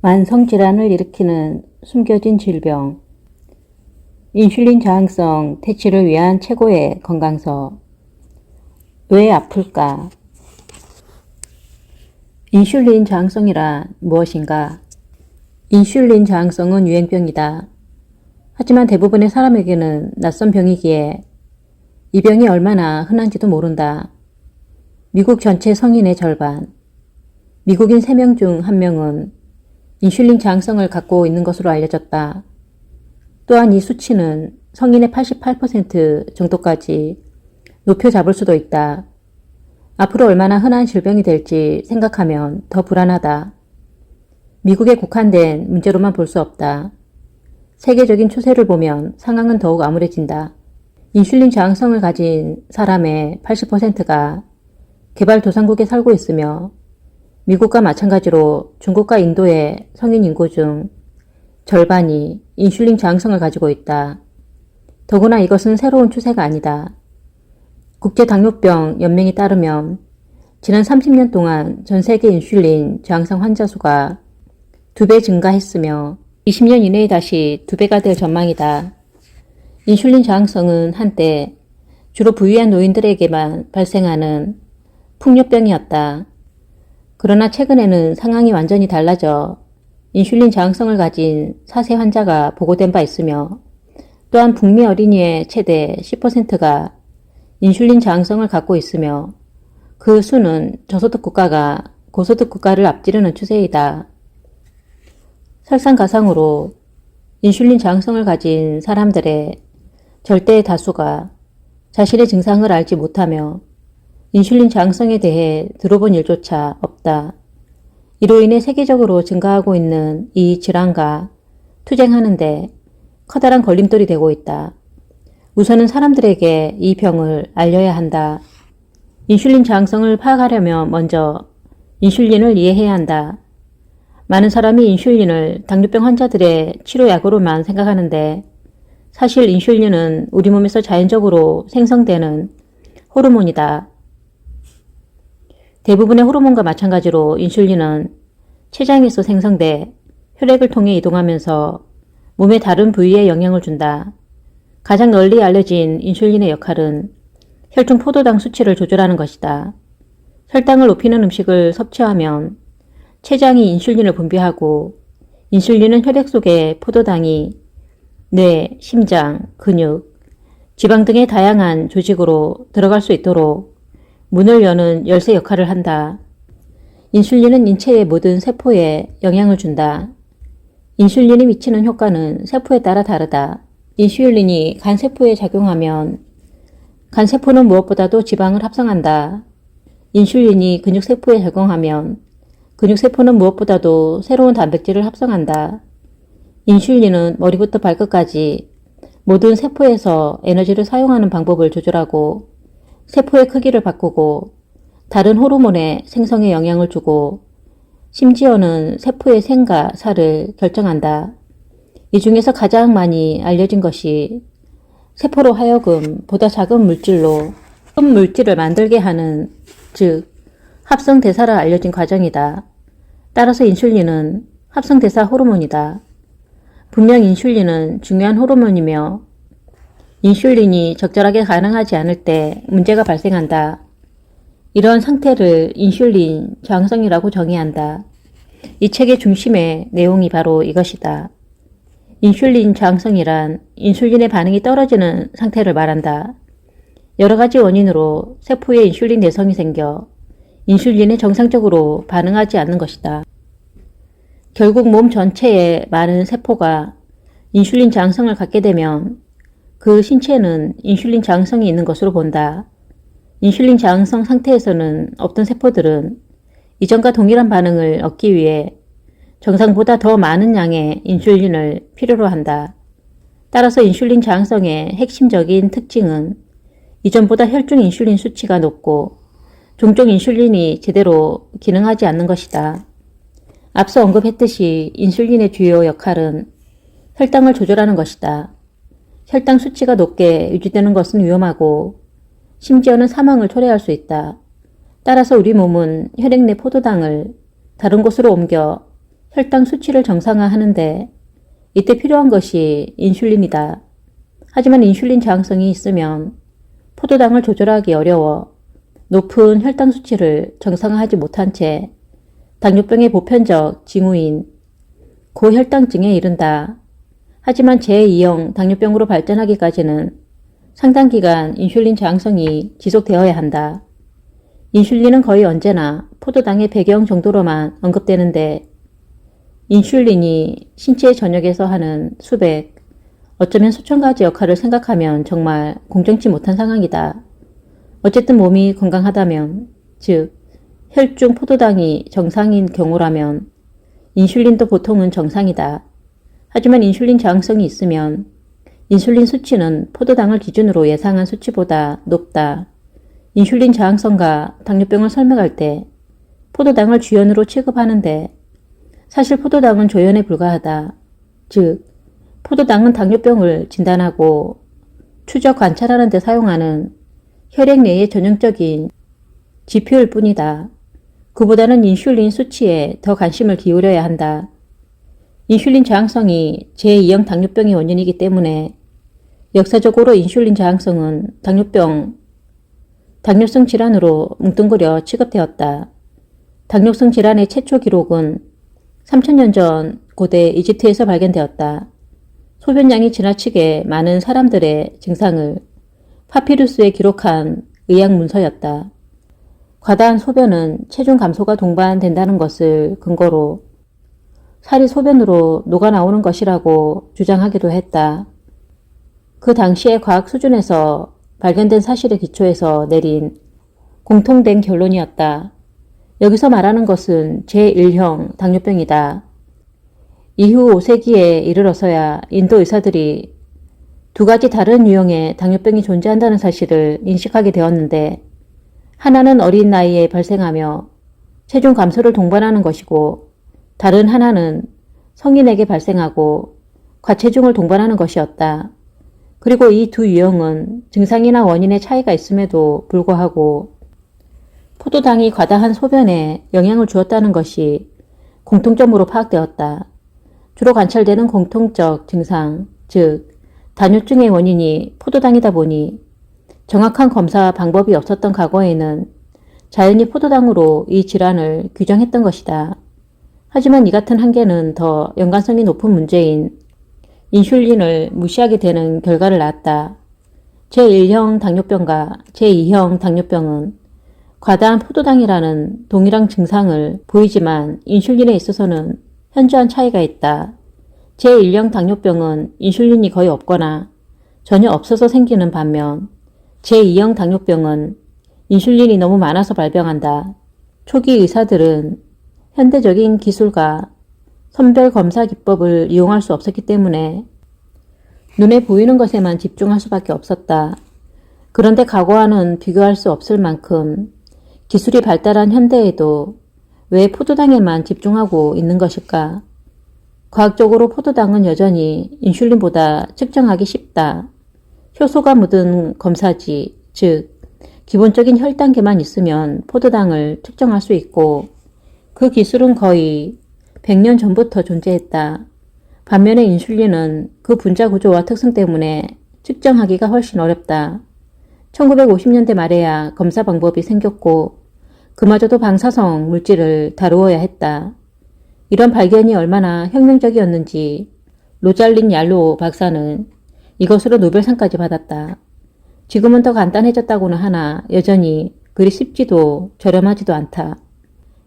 만성질환을 일으키는 숨겨진 질병, 인슐린 저항성 퇴치를 위한 최고의 건강서. 왜 아플까? 인슐린 저항성이란 무엇인가? 인슐린 저항성은 유행병이다. 하지만 대부분의 사람에게는 낯선 병이기에 이 병이 얼마나 흔한지도 모른다. 미국 전체 성인의 절반, 미국인 3명 중 1명은 인슐린 저항성을 갖고 있는 것으로 알려졌다. 또한 이 수치는 성인의 88% 정도까지 높여 잡을 수도 있다. 앞으로 얼마나 흔한 질병이 될지 생각하면 더 불안하다. 미국에 국한된 문제로만 볼 수 없다. 세계적인 추세를 보면 상황은 더욱 암울해진다. 인슐린 저항성을 가진 사람의 80%가 개발도상국에 살고 있으며 미국과 마찬가지로 중국과 인도의 성인 인구 중 절반이 인슐린 저항성을 가지고 있다. 더구나 이것은 새로운 추세가 아니다. 국제당뇨병 연맹에 따르면 지난 30년 동안 전 세계 인슐린 저항성 환자 수가 2배 증가했으며 20년 이내에 다시 2배가 될 전망이다. 인슐린 저항성은 한때 주로 부유한 노인들에게만 발생하는 풍요병이었다. 그러나 최근에는 상황이 완전히 달라져 인슐린 저항성을 가진 4세 환자가 보고된 바 있으며 또한 북미 어린이의 최대 10%가 인슐린 저항성을 갖고 있으며 그 수는 저소득 국가가 고소득 국가를 앞지르는 추세이다. 설상가상으로 인슐린 저항성을 가진 사람들의 절대의 다수가 자신의 증상을 알지 못하며 인슐린 저항성에 대해 들어본 일조차 없다. 이로 인해 세계적으로 증가하고 있는 이 질환과 투쟁하는데 커다란 걸림돌이 되고 있다. 우선은 사람들에게 이 병을 알려야 한다. 인슐린 저항성을 파악하려면 먼저 인슐린을 이해해야 한다. 많은 사람이 인슐린을 당뇨병 환자들의 치료약으로만 생각하는데 사실 인슐린은 우리 몸에서 자연적으로 생성되는 호르몬이다. 대부분의 호르몬과 마찬가지로 인슐린은 췌장에서 생성돼 혈액을 통해 이동하면서 몸의 다른 부위에 영향을 준다. 가장 널리 알려진 인슐린의 역할은 혈중 포도당 수치를 조절하는 것이다. 혈당을 높이는 음식을 섭취하면 췌장이 인슐린을 분비하고 인슐린은 혈액 속의 포도당이 뇌, 심장, 근육, 지방 등의 다양한 조직으로 들어갈 수 있도록 문을 여는 열쇠 역할을 한다. 인슐린은 인체의 모든 세포에 영향을 준다. 인슐린이 미치는 효과는 세포에 따라 다르다. 인슐린이 간세포에 작용하면 간세포는 무엇보다도 지방을 합성한다. 인슐린이 근육세포에 작용하면 근육세포는 무엇보다도 새로운 단백질을 합성한다. 인슐린은 머리부터 발끝까지 모든 세포에서 에너지를 사용하는 방법을 조절하고 세포의 크기를 바꾸고 다른 호르몬의 생성에 영향을 주고 심지어는 세포의 생과 사를 결정한다. 이 중에서 가장 많이 알려진 것이 세포로 하여금 보다 작은 물질로 큰 물질을 만들게 하는, 즉 합성대사라 알려진 과정이다. 따라서 인슐린은 합성대사 호르몬이다. 분명 인슐린은 중요한 호르몬이며 인슐린이 적절하게 반응하지 않을 때 문제가 발생한다. 이런 상태를 인슐린 저항성이라고 정의한다. 이 책의 중심의 내용이 바로 이것이다. 인슐린 저항성이란 인슐린의 반응이 떨어지는 상태를 말한다. 여러 가지 원인으로 세포에 인슐린 내성이 생겨 인슐린에 정상적으로 반응하지 않는 것이다. 결국 몸 전체의 많은 세포가 인슐린 저항성을 갖게 되면 그 신체는 인슐린 저항성이 있는 것으로 본다. 인슐린 저항성 상태에서는 없던 세포들은 이전과 동일한 반응을 얻기 위해 정상보다 더 많은 양의 인슐린을 필요로 한다. 따라서 인슐린 저항성의 핵심적인 특징은 이전보다 혈중 인슐린 수치가 높고 종종 인슐린이 제대로 기능하지 않는 것이다. 앞서 언급했듯이 인슐린의 주요 역할은 혈당을 조절하는 것이다. 혈당 수치가 높게 유지되는 것은 위험하고 심지어는 사망을 초래할 수 있다. 따라서 우리 몸은 혈액 내 포도당을 다른 곳으로 옮겨 혈당 수치를 정상화하는데 이때 필요한 것이 인슐린이다. 하지만 인슐린 저항성이 있으면 포도당을 조절하기 어려워 높은 혈당 수치를 정상화하지 못한 채 당뇨병의 보편적 징후인 고혈당증에 이른다. 하지만 제2형 당뇨병으로 발전하기까지는 상당 기간 인슐린 저항성이 지속되어야 한다. 인슐린은 거의 언제나 포도당의 배경 정도로만 언급되는데 인슐린이 신체 전역에서 하는 수백, 어쩌면 수천 가지 역할을 생각하면 정말 공정치 못한 상황이다. 어쨌든 몸이 건강하다면, 즉 혈중 포도당이 정상인 경우라면 인슐린도 보통은 정상이다. 하지만 인슐린 저항성이 있으면 인슐린 수치는 포도당을 기준으로 예상한 수치보다 높다. 인슐린 저항성과 당뇨병을 설명할 때 포도당을 주연으로 취급하는데 사실 포도당은 조연에 불과하다. 즉, 포도당은 당뇨병을 진단하고 추적 관찰하는 데 사용하는 혈액 내의 전형적인 지표일 뿐이다. 그보다는 인슐린 수치에 더 관심을 기울여야 한다. 인슐린 저항성이 제2형 당뇨병의 원인이기 때문에 역사적으로 인슐린 저항성은 당뇨성 질환으로 뭉뚱그려 취급되었다. 당뇨성 질환의 최초 기록은 3000년 전 고대 이집트에서 발견되었다. 소변량이 지나치게 많은 사람들의 증상을 파피루스에 기록한 의학 문서였다. 과다한 소변은 체중 감소가 동반된다는 것을 근거로 살이 소변으로 녹아나오는 것이라고 주장하기도 했다. 그 당시의 과학 수준에서 발견된 사실에 기초해서 내린 공통된 결론이었다. 여기서 말하는 것은 제1형 당뇨병이다. 이후 5세기에 이르러서야 인도 의사들이 두 가지 다른 유형의 당뇨병이 존재한다는 사실을 인식하게 되었는데 하나는 어린 나이에 발생하며 체중 감소를 동반하는 것이고 다른 하나는 성인에게 발생하고 과체중을 동반하는 것이었다. 그리고 이 두 유형은 증상이나 원인의 차이가 있음에도 불구하고 포도당이 과다한 소변에 영향을 주었다는 것이 공통점으로 파악되었다. 주로 관찰되는 공통적 증상, 즉 당뇨증의 원인이 포도당이다 보니 정확한 검사 방법이 없었던 과거에는 자연히 포도당으로 이 질환을 규정했던 것이다. 하지만 이 같은 한계는 더 연관성이 높은 문제인 인슐린을 무시하게 되는 결과를 낳았다. 제1형 당뇨병과 제2형 당뇨병은 과다한 포도당이라는 동일한 증상을 보이지만 인슐린에 있어서는 현저한 차이가 있다. 제1형 당뇨병은 인슐린이 거의 없거나 전혀 없어서 생기는 반면 제2형 당뇨병은 인슐린이 너무 많아서 발병한다. 초기 의사들은 현대적인 기술과 선별 검사 기법을 이용할 수 없었기 때문에 눈에 보이는 것에만 집중할 수밖에 없었다. 그런데 과거와는 비교할 수 없을 만큼 기술이 발달한 현대에도 왜 포도당에만 집중하고 있는 것일까? 과학적으로 포도당은 여전히 인슐린보다 측정하기 쉽다. 효소가 묻은 검사지, 즉 기본적인 혈당계만 있으면 포도당을 측정할 수 있고 그 기술은 거의 100년 전부터 존재했다. 반면에 인슐린은 그 분자 구조와 특성 때문에 측정하기가 훨씬 어렵다. 1950년대 말에야 검사 방법이 생겼고 그마저도 방사성 물질을 다루어야 했다. 이런 발견이 얼마나 혁명적이었는지 로잘린 얄로 박사는 이것으로 노벨상까지 받았다. 지금은 더 간단해졌다고는 하나 여전히 그리 쉽지도 저렴하지도 않다.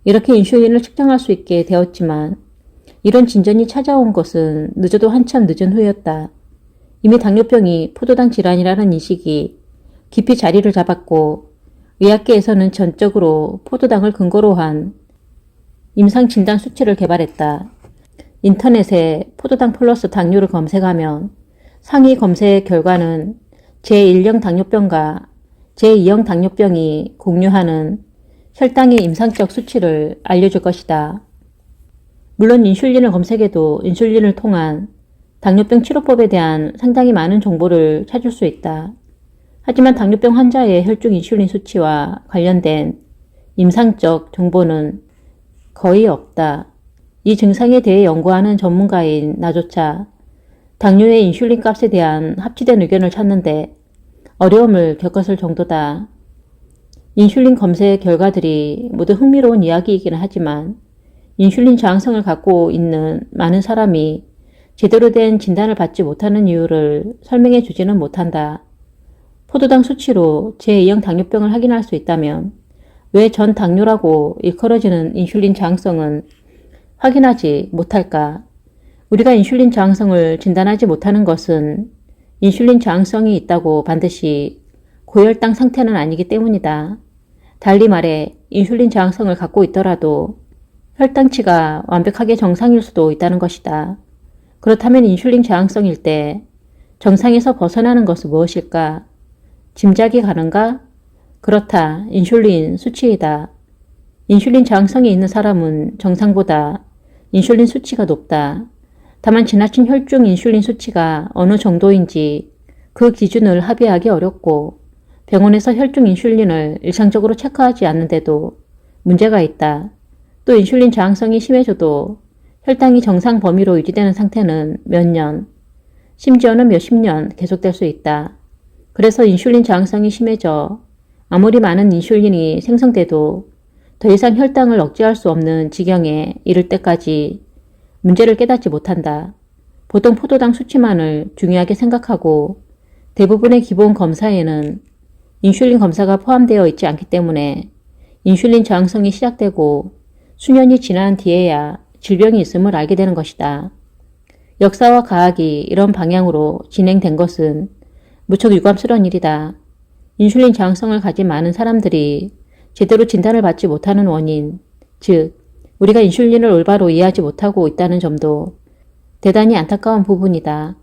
이렇게 인슐린을 측정할 수 있게 되었지만 이런 진전이 찾아온 것은 늦어도 한참 늦은 후였다. 이미 당뇨병이 포도당 질환이라는 인식이 깊이 자리를 잡았고 의학계에서는 전적으로 포도당을 근거로 한 임상진단 수치를 개발했다. 인터넷에 포도당 플러스 당뇨를 검색하면 상위 검색 결과는 제1형 당뇨병과 제2형 당뇨병이 공유하는 혈당의 임상적 수치를 알려줄 것이다. 물론 인슐린을 검색해도 인슐린을 통한 당뇨병 치료법에 대한 상당히 많은 정보를 찾을 수 있다. 하지만 당뇨병 환자의 혈중 인슐린 수치와 관련된 임상적 정보는 거의 없다. 이 증상에 대해 연구하는 전문가인 나조차 당뇨의 인슐린 값에 대한 합치된 의견을 찾는데 어려움을 겪었을 정도다. 인슐린 검색 결과들이 모두 흥미로운 이야기이기는 하지만 인슐린 저항성을 갖고 있는 많은 사람이 제대로 된 진단을 받지 못하는 이유를 설명해 주지는 못한다. 포도당 수치로 제2형 당뇨병을 확인할 수 있다면 왜 전 당뇨라고 일컬어지는 인슐린 저항성은 확인하지 못할까? 우리가 인슐린 저항성을 진단하지 못하는 것은 인슐린 저항성이 있다고 반드시 고혈당 상태는 아니기 때문이다. 달리 말해 인슐린 저항성을 갖고 있더라도 혈당치가 완벽하게 정상일 수도 있다는 것이다. 그렇다면 인슐린 저항성일 때 정상에서 벗어나는 것은 무엇일까? 짐작이 가는가? 그렇다. 인슐린 수치이다. 인슐린 저항성이 있는 사람은 정상보다 인슐린 수치가 높다. 다만 지나친 혈중 인슐린 수치가 어느 정도인지 그 기준을 합의하기 어렵고 병원에서 혈중 인슐린을 일상적으로 체크하지 않는데도 문제가 있다. 또 인슐린 저항성이 심해져도 혈당이 정상 범위로 유지되는 상태는 몇 년, 심지어는 몇십 년 계속될 수 있다. 그래서 인슐린 저항성이 심해져 아무리 많은 인슐린이 생성돼도 더 이상 혈당을 억제할 수 없는 지경에 이를 때까지 문제를 깨닫지 못한다. 보통 포도당 수치만을 중요하게 생각하고 대부분의 기본 검사에는 인슐린 검사가 포함되어 있지 않기 때문에 인슐린 저항성이 시작되고 수년이 지난 뒤에야 질병이 있음을 알게 되는 것이다. 역사와 과학이 이런 방향으로 진행된 것은 무척 유감스러운 일이다. 인슐린 저항성을 가진 많은 사람들이 제대로 진단을 받지 못하는 원인, 즉 우리가 인슐린을 올바로 이해하지 못하고 있다는 점도 대단히 안타까운 부분이다.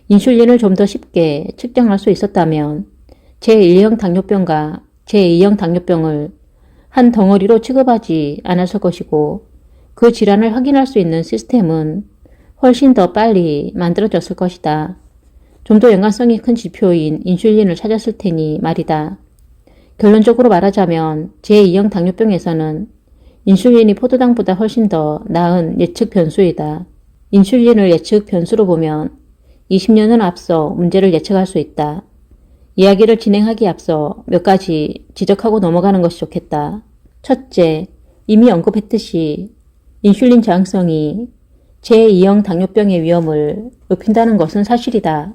인슐린을 좀 더 쉽게 측정할 수 있었다면 제1형 당뇨병과 제2형 당뇨병을 한 덩어리로 취급하지 않았을 것이고 그 질환을 확인할 수 있는 시스템은 훨씬 더 빨리 만들어졌을 것이다. 좀 더 연관성이 큰 지표인 인슐린을 찾았을 테니 말이다. 결론적으로 말하자면 제2형 당뇨병에서는 인슐린이 포도당보다 훨씬 더 나은 예측 변수이다. 인슐린을 예측 변수로 보면 20년은 앞서 문제를 예측할 수 있다. 이야기를 진행하기 앞서 몇 가지 지적하고 넘어가는 것이 좋겠다. 첫째, 이미 언급했듯이 인슐린 저항성이 제2형 당뇨병의 위험을 높인다는 것은 사실이다.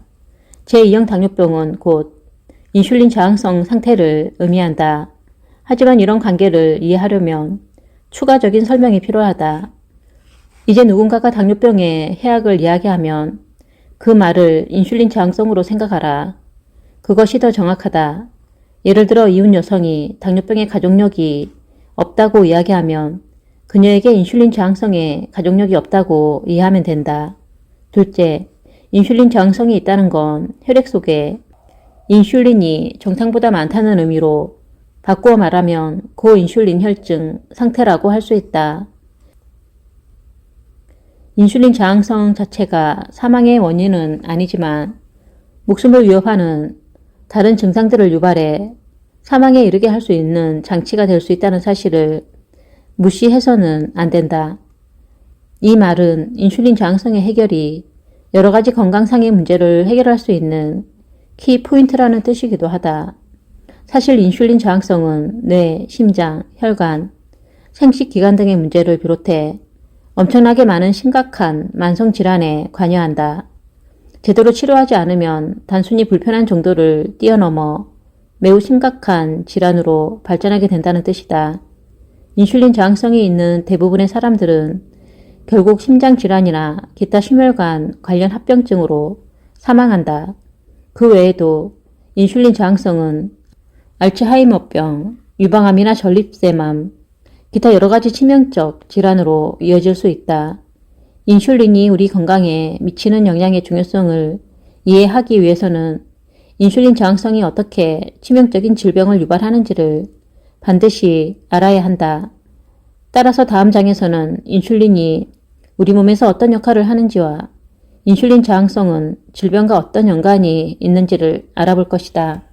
제2형 당뇨병은 곧 인슐린 저항성 상태를 의미한다. 하지만 이런 관계를 이해하려면 추가적인 설명이 필요하다. 이제 누군가가 당뇨병의 해악을 이야기하면 그 말을 인슐린 저항성으로 생각하라. 그것이 더 정확하다. 예를 들어 이웃 여성이 당뇨병의 가족력이 없다고 이야기하면 그녀에게 인슐린 저항성의 가족력이 없다고 이해하면 된다. 둘째, 인슐린 저항성이 있다는 건 혈액 속에 인슐린이 정상보다 많다는 의미로 바꾸어 말하면 고인슐린 혈증 상태라고 할 수 있다. 인슐린 저항성 자체가 사망의 원인은 아니지만 목숨을 위협하는 다른 증상들을 유발해 사망에 이르게 할 수 있는 장치가 될 수 있다는 사실을 무시해서는 안 된다. 이 말은 인슐린 저항성의 해결이 여러 가지 건강상의 문제를 해결할 수 있는 키 포인트라는 뜻이기도 하다. 사실 인슐린 저항성은 뇌, 심장, 혈관, 생식기관 등의 문제를 비롯해 엄청나게 많은 심각한 만성질환에 관여한다. 제대로 치료하지 않으면 단순히 불편한 정도를 뛰어넘어 매우 심각한 질환으로 발전하게 된다는 뜻이다. 인슐린 저항성이 있는 대부분의 사람들은 결국 심장질환이나 기타 심혈관 관련 합병증으로 사망한다. 그 외에도 인슐린 저항성은 알츠하이머병, 유방암이나 전립선암, 기타 여러 가지 치명적 질환으로 이어질 수 있다. 인슐린이 우리 건강에 미치는 영향의 중요성을 이해하기 위해서는 인슐린 저항성이 어떻게 치명적인 질병을 유발하는지를 반드시 알아야 한다. 따라서 다음 장에서는 인슐린이 우리 몸에서 어떤 역할을 하는지와 인슐린 저항성은 질병과 어떤 연관이 있는지를 알아볼 것이다.